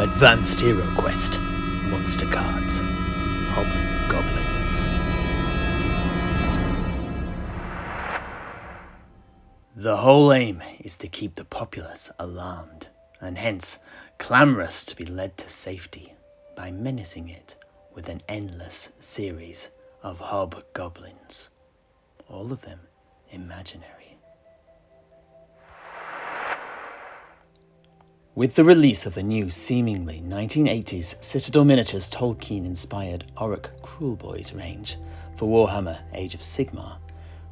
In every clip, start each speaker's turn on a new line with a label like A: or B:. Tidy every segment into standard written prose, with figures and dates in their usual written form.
A: Advanced Heroquest. Monster cards. Hobgoblins. The whole aim is to keep the populace alarmed, and hence clamorous to be led to safety by menacing it with an endless series of hobgoblins. All of them imaginary. With the release of the new, seemingly 1980s Citadel Miniatures Tolkien-inspired Auric Kruleboyz range for Warhammer Age of Sigmar,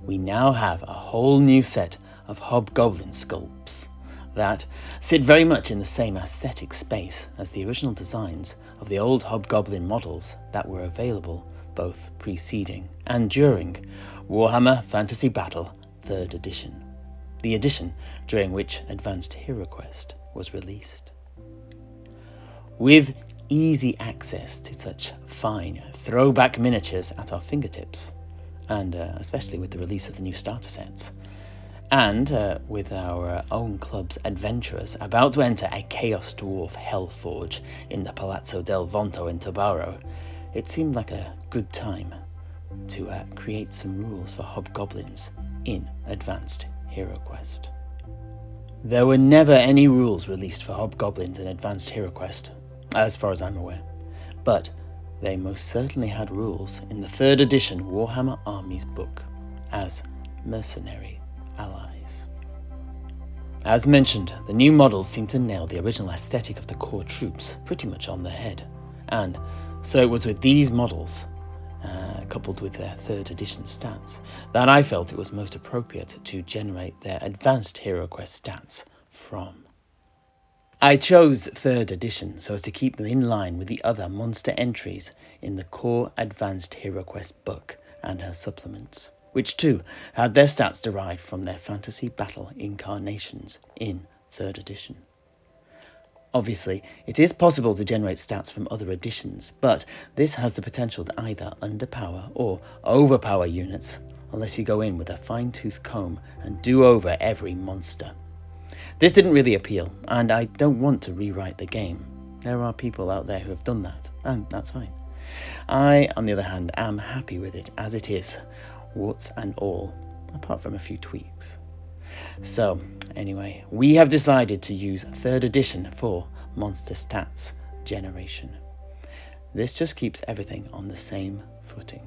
A: we now have a whole new set of Hobgoblin sculpts that sit very much in the same aesthetic space as the original designs of the old Hobgoblin models that were available both preceding and during Warhammer Fantasy Battle 3rd Edition, the edition during which Advanced Heroquest was released. With easy access to such fine throwback miniatures at our fingertips, and especially with the release of the new starter sets, and with our own club's adventurers about to enter a Chaos Dwarf Hellforge in the Palazzo del Vonto in Tabaro, it seemed like a good time to create some rules for Hobgoblins in Advanced Heroquest. There were never any rules released for Hobgoblins in Advanced Heroquest, as far as I'm aware, but they most certainly had rules in the 3rd edition Warhammer Armies book as mercenary allies. As mentioned, the new models seem to nail the original aesthetic of the core troops pretty much on the head, and so it was with these models, coupled with their 3rd edition stats, that I felt it was most appropriate to generate their Advanced Heroquest stats from. I chose 3rd edition so as to keep them in line with the other monster entries in the core Advanced Heroquest book and her supplements, which too had their stats derived from their Fantasy Battle incarnations in 3rd edition. Obviously, it is possible to generate stats from other editions, but this has the potential to either underpower or overpower units, unless you go in with a fine-tooth comb and do over every monster. This didn't really appeal, and I don't want to rewrite the game. There are people out there who have done that, and that's fine. I, on the other hand, am happy with it as it is, warts and all, apart from a few tweaks. So, anyway, we have decided to use 3rd edition for monster stats generation. This just keeps everything on the same footing.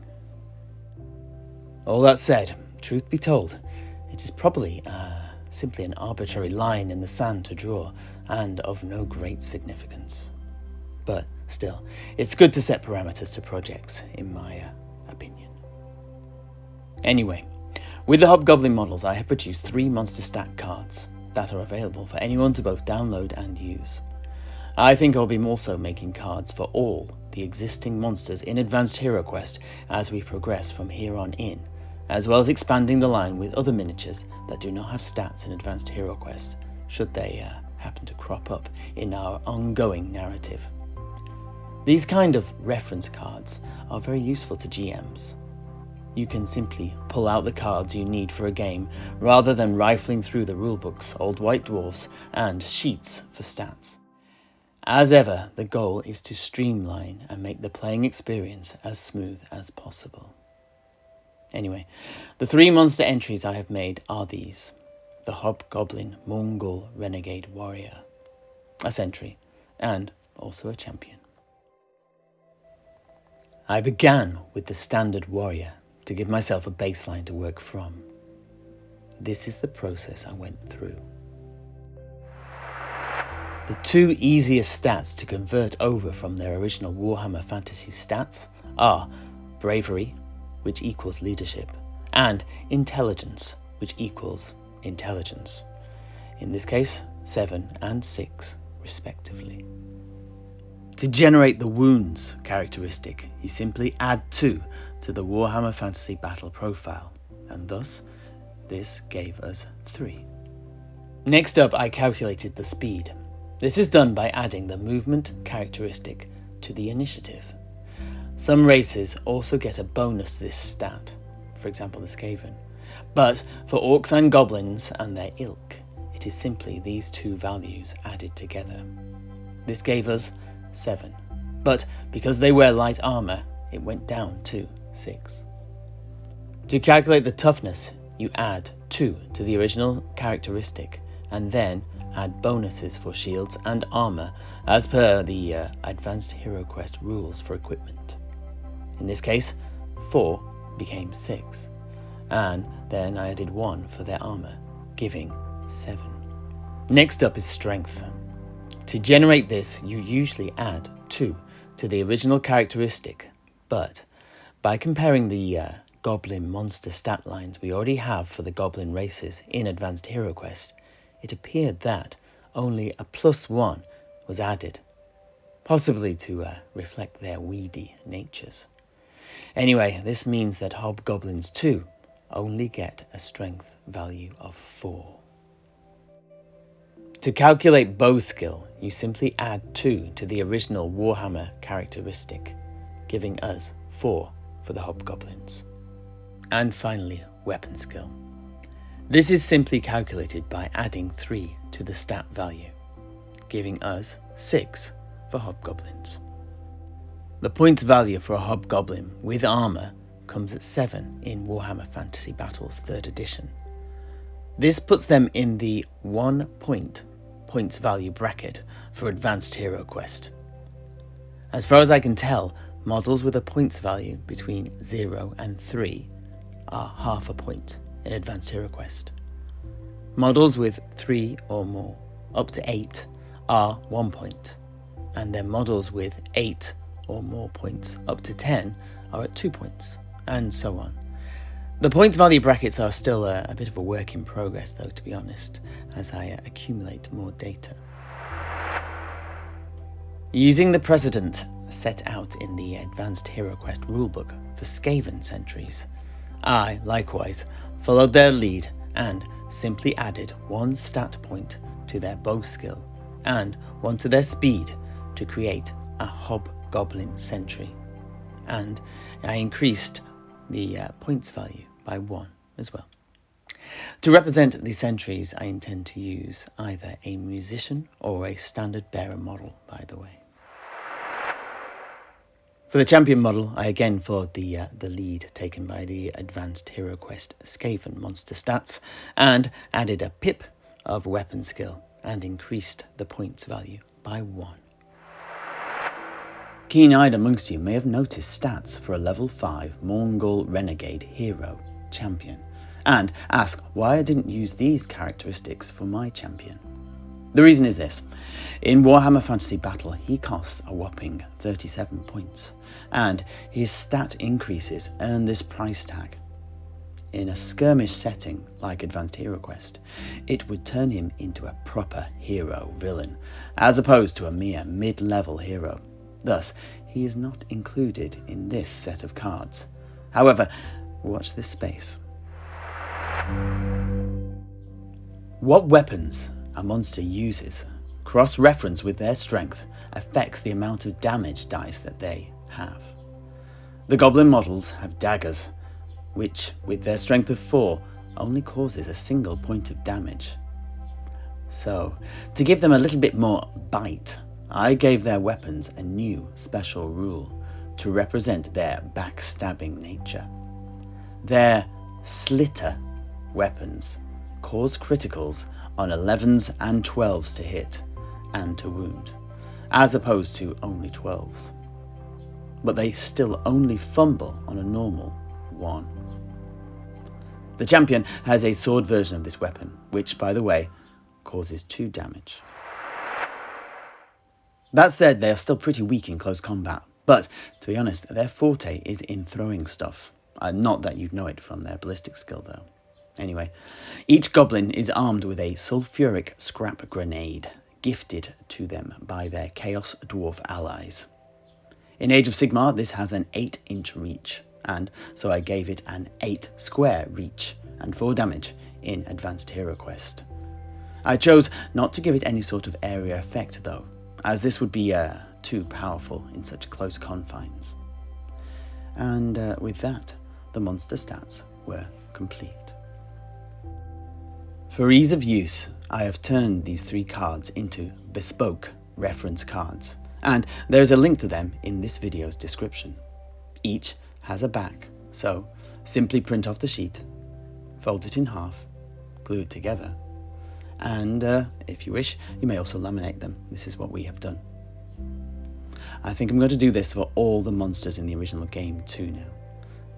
A: All that said, truth be told, it is probably simply an arbitrary line in the sand to draw, and of no great significance. But still, it's good to set parameters to projects, in my opinion. Anyway, with the Hobgoblin models, I have produced 3 monster stat cards that are available for anyone to both download and use. I think I'll be also making cards for all the existing monsters in Advanced Heroquest as we progress from here on in, as well as expanding the line with other miniatures that do not have stats in Advanced Heroquest, should they happen to crop up in our ongoing narrative. These kind of reference cards are very useful to GMs. You can simply pull out the cards you need for a game, rather than rifling through the rulebooks, old white dwarfs, and sheets for stats. As ever, the goal is to streamline and make the playing experience as smooth as possible. Anyway, the 3 monster entries I have made are these: the Hobgoblin Mongol Renegade Warrior, a sentry, and also a champion. I began with the standard warrior to give myself a baseline to work from. This is the process I went through. The 2 easiest stats to convert over from their original Warhammer Fantasy stats are Bravery, which equals Leadership, and Intelligence, which equals Intelligence. In this case, 7 and 6, respectively. To generate the Wounds characteristic, you simply add 2 to the Warhammer Fantasy Battle profile, and thus, this gave us 3. Next up, I calculated the speed. This is done by adding the movement characteristic to the initiative. Some races also get a bonus to this stat, for example the Skaven, but for orcs and goblins and their ilk, it is simply these 2 values added together. This gave us 7. But because they wear light armor, it went down to 6. To calculate the toughness, you add 2 to the original characteristic and then add bonuses for shields and armor as per the Advanced Heroquest rules for equipment. In this case, 4 became 6, and then I added 1 for their armor, giving 7. Next up is strength. To generate this, you usually add 2 to the original characteristic, but by comparing the goblin monster stat lines we already have for the goblin races in Advanced Heroquest, it appeared that only a +1 was added, possibly to reflect their weedy natures. Anyway, this means that hobgoblins too only get a strength value of 4. To calculate bow skill, you simply add 2 to the original Warhammer characteristic, giving us 4 for the hobgoblins. And finally, weapon skill. This is simply calculated by adding 3 to the stat value, giving us 6 for hobgoblins. The points value for a hobgoblin with armor comes at 7 in Warhammer Fantasy Battles 3rd edition. This puts them in the 1 points value bracket for Advanced Heroquest. As far as I can tell, models with a points value between 0 and 3 are half a point in Advanced Heroquest. Models with 3 or more, up to 8, are 1 point, and then models with 8 or more points, up to 10, are at 2 points, and so on. The points value brackets are still a bit of a work in progress though, to be honest, as I accumulate more data. Using the precedent set out in the Advanced Heroquest rulebook for Skaven sentries, I, likewise, followed their lead and simply added 1 stat point to their bow skill and 1 to their speed to create a hobgoblin sentry, and I increased the points value by 1 as well. To represent the sentries, I intend to use either a musician or a standard bearer model, by the way. For the champion model, I again followed the lead taken by the Advanced Heroquest Skaven monster stats and added a pip of weapon skill and increased the points value by 1. Keen-eyed amongst you may have noticed stats for a level 5 Mongol Renegade Hero champion and ask why I didn't use these characteristics for my champion. The reason is this. In Warhammer Fantasy Battle, he costs a whopping 37 points, and his stat increases earn this price tag. In a skirmish setting like Advanced Heroquest, it would turn him into a proper hero villain, as opposed to a mere mid-level hero. Thus, he is not included in this set of cards. However, watch this space. What weapons a monster uses, cross-reference with their strength, affects the amount of damage dice that they have. The goblin models have daggers, which, with their strength of 4, only causes a single point of damage. So, to give them a little bit more bite, I gave their weapons a new special rule to represent their backstabbing nature. Their slitter weapons cause criticals on 11s and 12s to hit and to wound, as opposed to only 12s. But they still only fumble on a normal 1. The champion has a sword version of this weapon, which, by the way, causes 2 damage. That said, they are still pretty weak in close combat, but to be honest, their forte is in throwing stuff. Not that you'd know it from their ballistic skill though. Anyway, each goblin is armed with a sulfuric scrap grenade, gifted to them by their Chaos Dwarf allies. In Age of Sigmar, this has an 8-inch reach, and so I gave it an 8 square reach and 4 damage in Advanced Heroquest. I chose not to give it any sort of area effect though, as this would be too powerful in such close confines. And with that, the monster stats were complete. For ease of use, I have turned these 3 cards into bespoke reference cards, and there's a link to them in this video's description. Each has a back, so simply print off the sheet, fold it in half, glue it together, and if you wish, you may also laminate them. This is what we have done. I think I'm going to do this for all the monsters in the original game too now,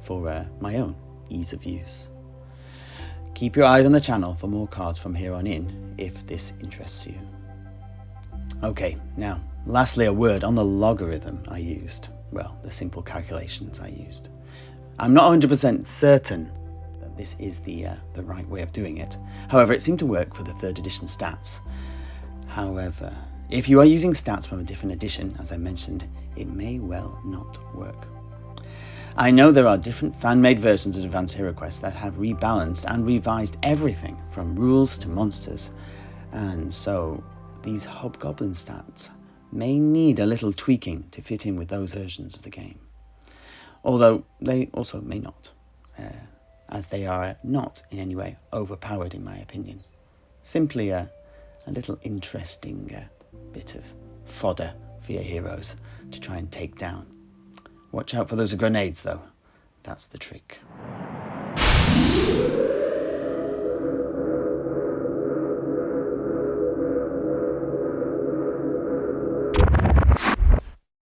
A: for my own ease of use. Keep your eyes on the channel for more cards from here on in, if this interests you. Okay, now, lastly a word on the logarithm I used. Well, the simple calculations I used. I'm not 100% certain that this is the right way of doing it. However, it seemed to work for the 3rd edition stats. However, if you are using stats from a different edition, as I mentioned, it may well not work. I know there are different fan-made versions of Advanced Heroquest that have rebalanced and revised everything from rules to monsters, and so these Hobgoblin stats may need a little tweaking to fit in with those versions of the game. Although they also may not, as they are not in any way overpowered in my opinion. Simply a little interesting bit of fodder for your heroes to try and take down. Watch out for those grenades though, that's the trick.